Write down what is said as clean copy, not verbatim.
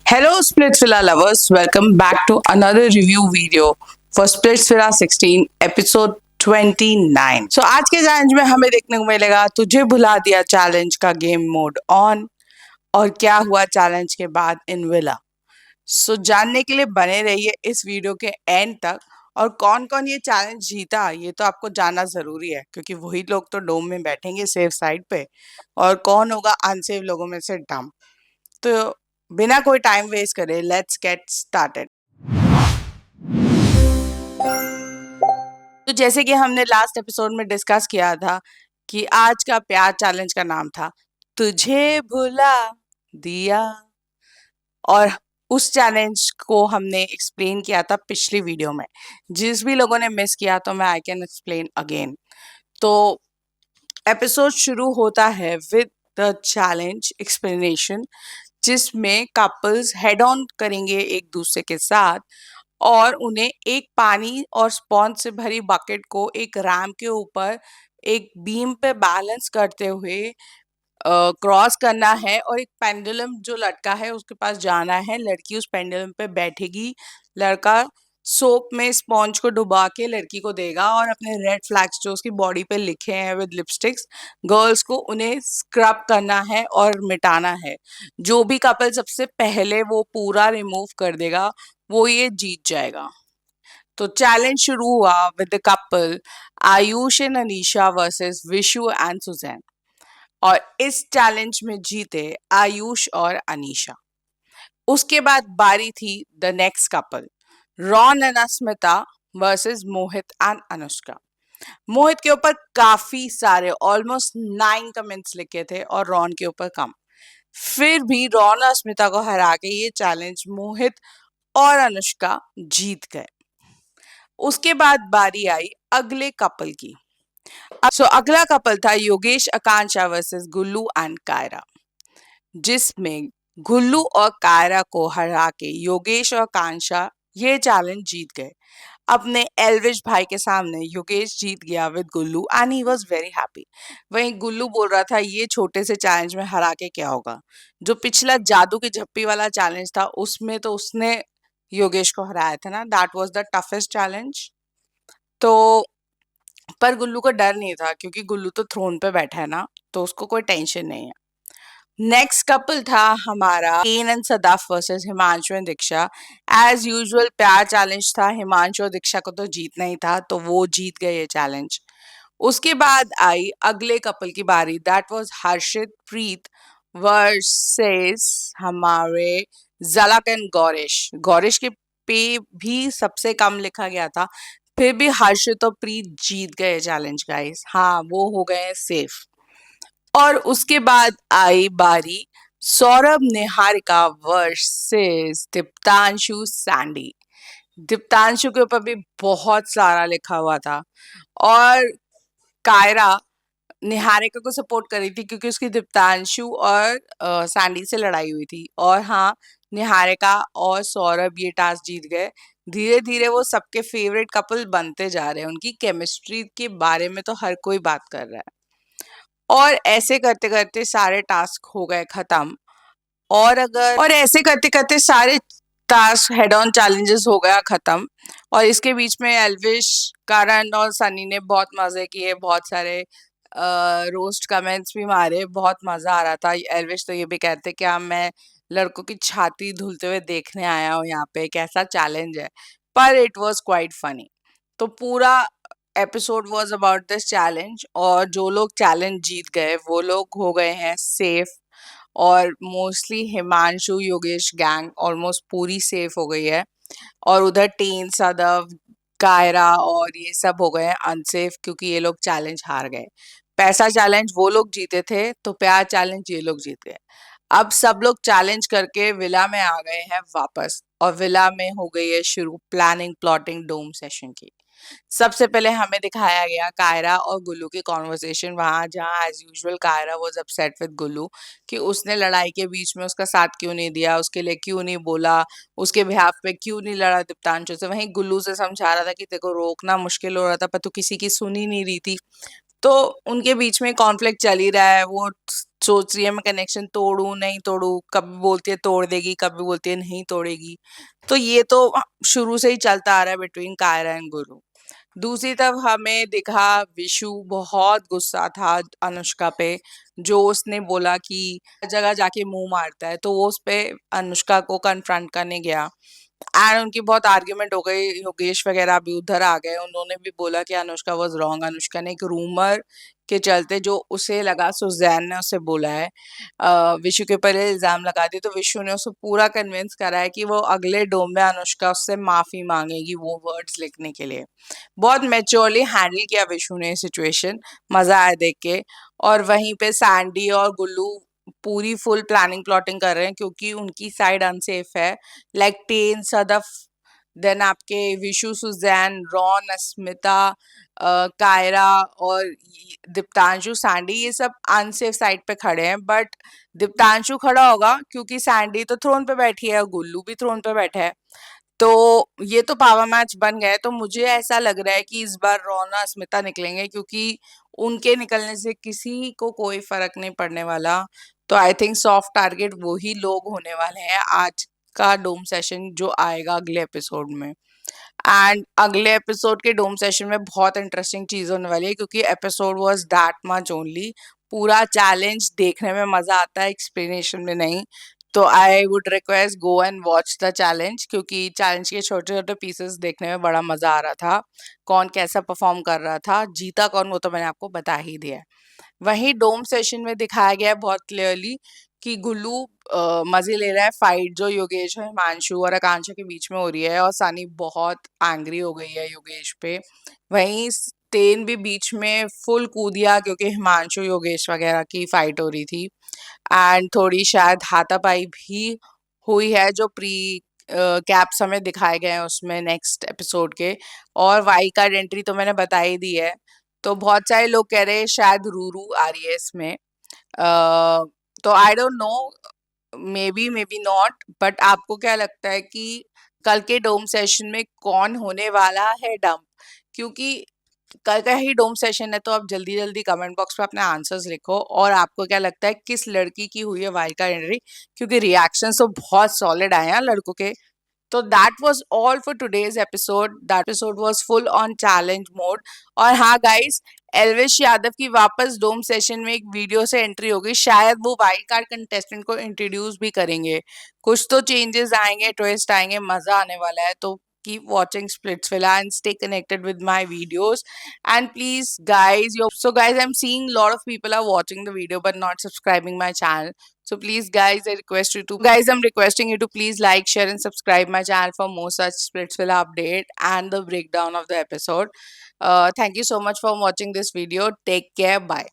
Hello Splitsvilla lovers, welcome back to another review video for Splitsvilla 16 episode 29. So आज के challenge में हमें देखने को मिलेगा तुझे भुला दिया चैलेंज का गेम मोड ऑन और क्या हुआ चैलेंज के बाद इन विला। सो जानने के लिए बने रहिए इस वीडियो के एंड तक और कौन कौन ये चैलेंज जीता ये तो आपको जानना जरूरी है क्योंकि वही लोग तो डोम में बैठेंगे सेफ साइड पे और कौन होगा अनसेफ लोगों में से डम। तो बिना कोई टाइम वेस्ट करे लेट्स गेट स्टार्टेड। तो जैसे कि हमने लास्ट एपिसोड में डिस्कस किया था कि आज का प्यार चैलेंज का नाम था तुझे भुला दिया और उस चैलेंज को हमने एक्सप्लेन किया था पिछली वीडियो में। जिस भी लोगों ने मिस किया तो मैं आई कैन एक्सप्लेन अगेन। तो एपिसोड शुरू होता है विद द चैलेंज एक्सप्लेनेशन जिसमें कपल्स हेड ऑन करेंगे एक दूसरे के साथ और उन्हें एक पानी और स्पॉन्ज से भरी बकेट को एक रैम के ऊपर एक बीम पे बैलेंस करते हुए क्रॉस करना है और एक पेंडुलम जो लटका है उसके पास जाना है। लड़की उस पेंडुलम पे बैठेगी, लड़का सोप में स्पॉन्ज को डुबा के लड़की को देगा और अपने रेड फ्लैग्स जो उसकी बॉडी पे लिखे हैं विद लिपस्टिक्स गर्ल्स को उन्हें स्क्रब करना है और मिटाना है। जो भी कपल सबसे पहले वो पूरा रिमूव कर देगा वो ये जीत जाएगा। तो चैलेंज शुरू हुआ with the couple Ayush and Anisha versus Vishu and Suzanne और इस चैलेंज में जीते आयुष और अनीशा। उसके बाद बारी थी the next couple Ron and Asmita versus Mohit and Anushka. Mohit के ऊपर काफी सारे ऑलमोस्ट 9 कमेंट्स लिखे थे और रॉन के ऊपर कम। फिर भी रॉन और अस्मिता को हरा के ये चैलेंज मोहित और अनुष्का जीत गए। उसके बाद बारी आई अगले कपल की। अगला कपल था योगेश आकांक्षा वर्सेस गुल्लू एंड कायरा जिसमें गुल्लू और कायरा को हरा के योगेश और आकांक्षा ये चैलेंज जीत गए। अपने एल्विश भाई के सामने योगेश जीत गया with Gullu and he was very happy. वहीं गुल्लू बोल रहा था ये छोटे से चैलेंज में हरा के क्या होगा। जो पिछला जादू की झप्पी वाला चैलेंज था उसमें तो उसने योगेश को हराया था ना, that was the toughest challenge. तो पर गुल्लू को डर नहीं था क्योंकि गुल्लू तो थ्रोन पे बैठा है ना, तो उसको कोई टेंशन नहीं है। नेक्स्ट कपल था हमारा Ken and Sadaf versus Himanshu and Diksha. As usual प्यार चैलेंज था, हिमांशु और दीक्षा को तो जीतना ही था तो वो जीत गए ये चैलेंज। उसके बाद आई अगले कपल की बारी, that was Harshit Preet versus हमारे जलक एंड गौरेश। गौरेश के पे भी सबसे कम लिखा गया था, फिर भी हर्षित और प्रीत जीत गए चैलेंज गाइस। हाँ वो हो गए सेफ। और उसके बाद आई बारी सौरभ निहारिका वर्सेस दीप्तांशु सैंडी। दीप्तांशु के ऊपर भी बहुत सारा लिखा हुआ था और कायरा निहारिका को सपोर्ट कर रही थी क्योंकि उसकी दीप्तांशु और सैंडी से लड़ाई हुई थी। और हाँ, निहारिका और सौरभ ये टास्क जीत गए। धीरे धीरे वो सबके फेवरेट कपल बनते जा रहे हैं, उनकी केमिस्ट्री के बारे में तो हर कोई बात कर रहा है। और ऐसे करते करते सारे टास्क हो गए खत्म। और ऐसे करते करते सारे टास्क हेड ऑन चैलेंजेस हो गया खत्म। और इसके बीच में एल्विश, करण और सनी ने बहुत मजे किए, बहुत सारे रोस्ट कमेंट्स भी मारे, बहुत मजा आ रहा था। एल्विश तो ये भी कहते कि मैं लड़कों की छाती धुलते हुए देखने आया हूँ यहाँ पे, कैसा चैलेंज है। पर इट वॉज क्वाइट फनी। तो पूरा episode was about this challenge और जो लोग चैलेंज जीत गए वो लोग हो गए हैं सेफ। और mostly Himanshu Yogesh gang almost पूरी सेफ हो गई है और उधर टीन सदव कायरा और ये सब हो गए हैं अनसेफ क्योंकि ये लोग चैलेंज हार गए। पैसा चैलेंज वो लोग जीते थे तो प्यार चैलेंज ये लोग जीत गए। अब सब लोग चैलेंज करके विला में आ गए हैं वापस और विला में हो गई है शुरू प्लानिंग प्लॉटिंग डोम सेशन की। सबसे पहले हमें दिखाया गया कायरा और गुल्लू की कॉन्वर्सेशन वहां जहां as usual Kaira was upset with Gullu कि उसने लड़ाई के बीच में उसका साथ क्यों नहीं दिया, उसके लिए क्यों नहीं बोला, उसके बिहाफ पे क्यों नहीं लड़ा दीप्तांशु से। वहीं गुल्लू से समझा रहा था कि तेरे को रोकना मुश्किल हो रहा था पर तू किसी की सुन ही नहीं रही थी। तो उनके बीच में कॉन्फ्लिक्ट चल ही रहा है, वो सोच रही है मैं कनेक्शन तोड़ूँ, नहीं तोड़ूँ, कभी बोलती है तोड़ देगी, कभी बोलती है नहीं तोड़ेगी। तो ये तो शुरू से ही चलता आ रहा है बिटवीन कायरा एंड गुरु। दूसरी तरफ हमें दिखा विशु बहुत गुस्सा था अनुष्का पे, जो उसने बोला कि जगह जाके मुँह मारता है, तो वो उसपे अनुष्का को कन्फ्रंट करने गया। एंड उनकी बहुत आर्ग्यूमेंट हो गई, योगेश वगैरह भी उधर आ गए, उन्होंने भी बोला कि अनुष्का वाज रॉन्ग। अनुष्का ने एक रूमर के चलते जो उसे लगा, सुजैन ने उसे बोला है, विशु के ऊपर इल्जाम लगा दिए, तो विशु ने उसे पूरा कन्विंस करा है कि वो अगले डोम में अनुष्का उससे माफी मांगेगी वो वर्ड्स लिखने के लिए। बहुत मैच्योरली हैंडल किया विशु ने सिचुएशन, मजा आया देख के। और वहीं पे सैंडी और गुल्लू पूरी फुल प्लानिंग प्लॉटिंग कर रहे हैं, क्योंकि उनकी साइड अनसेफ है। लाइक टेन, सदफ, देन आपके विशु, सुजैन, रॉन, अस्मिता, कायरा और दीप्तांशु, सैंडी, ये सब अनसेफ साइड पे खड़े हैं। बट दीप्तांशु खड़ा होगा क्योंकि सैंडी तो थ्रोन पे बैठी है और गुल्लू भी थ्रोन पे बैठा है। तो ये तो पावर मैच बन गया है। तो मुझे ऐसा लग रहा है कि इस बार रॉन और अस्मिता निकलेंगे, क्योंकि उनके निकलने से किसी को कोई फर्क नहीं पड़ने वाला। तो आई थिंक सॉफ्ट टारगेट वो ही लोग होने वाले हैं आज का डोम सेशन जो आएगा अगले एपिसोड में। एंड अगले एपिसोड के डोम सेशन में बहुत इंटरेस्टिंग चीज होने वाली है, क्योंकि episode was that much only. पूरा चैलेंज देखने में मजा आता है, एक्सप्लेनेशन में नहीं। तो I would request go and watch the challenge, क्योंकि चैलेंज के छोटे छोटे पीसेस देखने में बड़ा मजा आ रहा था। कौन कैसा परफॉर्म कर रहा था, जीता कौन, वो तो मैंने आपको बता ही दिया है। वहीं डोम सेशन में दिखाया गया है बहुत क्लियरली कि गुल्लू मजे ले रहा है फाइट जो योगेश और हिमांशु और आकांक्षा के बीच में हो रही है, और सनी बहुत एंग्री हो गई है योगेश पे। वहीं तेन भी बीच में फुल कूद दिया, क्योंकि हिमांशु योगेश वगैरह की फाइट हो रही थी। एंड थोड़ी शायद हाथापाई भी हुई है, जो प्री कैप्स हमें दिखाए गए हैं उसमें नेक्स्ट एपिसोड के। और वाई का एंट्री तो मैंने बता ही दी है। तो बहुत सारे लोग कह रहे हैं शायद रूरू आ रही है इसमें। तो I don't know, may be not. But आपको क्या लगता है कि कल के डोम सेशन में कौन होने वाला है डंप? क्योंकि कल का ही डोम सेशन है, तो आप जल्दी जल्दी कमेंट बॉक्स में अपने आंसर्स लिखो। और आपको क्या लगता है किस लड़की की हुई है वाइल्ड कार्ड एंट्री? क्योंकि रिएक्शन तो बहुत सॉलिड आए हैं लड़कों के। तो that was all for today's episode. That episode was full on challenge mode. और हाँ गाइस, एल्विश यादव की वापस डोम सेशन में एक वीडियो से एंट्री होगी, शायद वो वाइल्ड कार्ड कंटेस्टेंट को इंट्रोड्यूस भी करेंगे। कुछ तो चेंजेस आएंगे, ट्विस्ट आएंगे, मजा आने वाला है। तो keep watching Splitsvilla and stay connected with my videos. And please guys, I'm seeing a lot of people are watching the video but not subscribing my channel. So please guys, I'm requesting you to please like, share and subscribe my channel for more such Splitsvilla update and the breakdown of the episode. Thank you so much for watching this video. Take care. Bye.